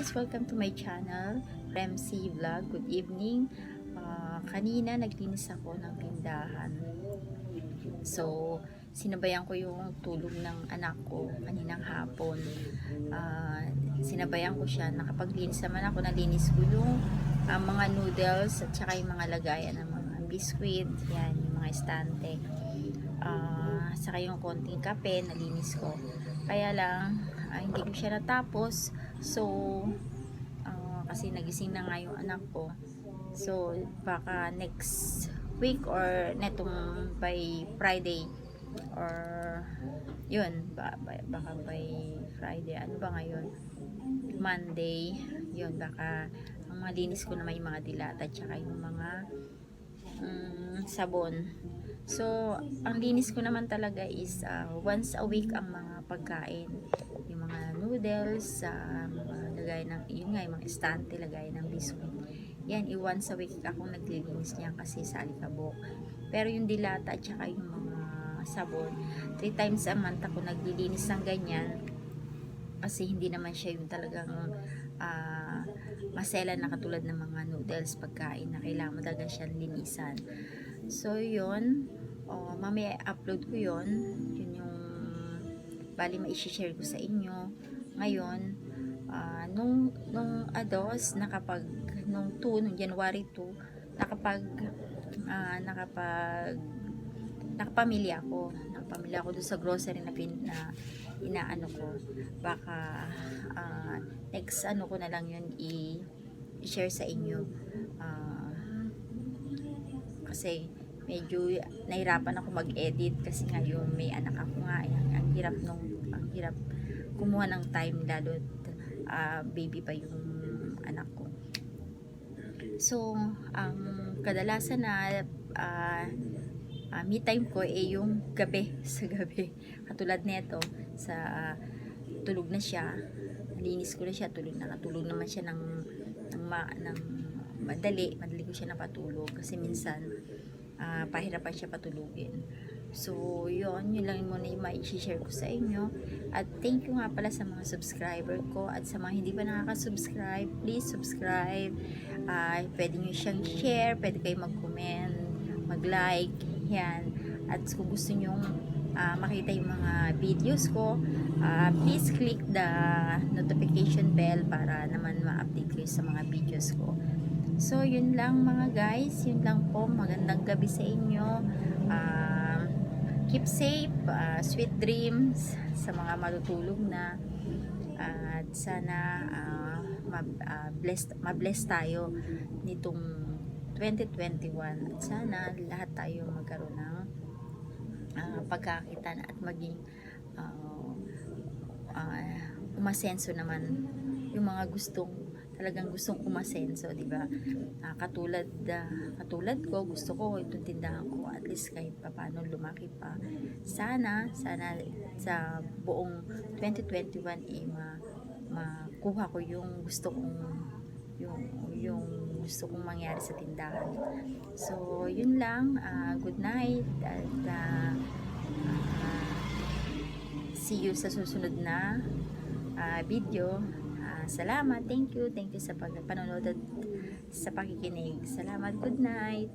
guys! Welcome to my channel, Remcy Vlog. Good evening. Kanina naglinis ako ng tindahan. So, sinabayan ko yung tulog ng anak ko kaninang hapon. Sinabayan ko siya. Nakapaglinis naman ako. Nalinis ko yung mga noodles at saka yung mga lagayan ng mga biscuit. Yan, yung mga estante. Saka yung konting kape, nalinis ko. Kaya lang, hindi ko siya natapos. So, kasi nagising na nga yung anak ko. So, baka next week or netong by Friday or yun, baka by Friday. Ano ba ngayon? Monday. Yun, baka ang malinis ko naman yung mga dilata at saka yung mga sabon. So, ang linis ko naman talaga is once a week ang mga pagkain. Yung mga noodles, mga lagay ng, yun nga, yung mga estante, lagay ng biscuit. Yan, once a week akong naglilinis niyan kasi sa alikabok. Pero yung dilata at saka yung mga sabon, 3 times a month ako naglilinis ng ganyan. Kasi hindi naman siya yung talagang masela na katulad ng mga noodles, pagkain na kailangan mo talaga siyang linisan. So, yun. Mamaya upload ko yun. Yun yung bali ma-share ko sa inyo. Ngayon, nung ados, nung January 2, nakapamilya ako doon sa grocery na inaano ko. Baka next ano ko na lang yun i-share sa inyo. Kasi medyo nahirapan ako mag-edit kasi nga yung may anak ako nga, ang hirap kumuha ng time, lalo baby pa yung anak ko. So, ang kadalasan na me time ko yung gabi, sa gabi. Katulad nito, tulog na siya, nalinis ko na siya, nakatulog naman siya ng madali ko siya napatulog kasi minsan pahirapan siya patulugin. So, yun lang muna yung ma-share ko sa inyo. At thank you nga pala sa mga subscriber ko at sa mga hindi pa nakaka-subscribe, please subscribe. Pwede nyo siyang share, pwede kayo mag-comment, mag-like, yan. At kung gusto nyo makita yung mga videos ko, please click the notification bell para naman ma-update kayo sa mga videos ko. So, yun lang mga guys. Yun lang po. Magandang gabi sa inyo. Keep safe. Sweet dreams sa mga matutulog na. At sana ma-bless tayo nitong 2021. At sana lahat tayo magkaroon ng pagkakitaan at maging umasenso naman yung mga talagang gustong umasenso, di ba? Katulad ko, gusto ko itong tindahan ko at least kahit paano lumaki pa. Sana sa buong 2021 makuha ko yung gusto kong mangyari sa tindahan. So, yun lang. Good night at see you sa susunod na video. Salamat, thank you sa panonood at sa pakikinig. Salamat, good night.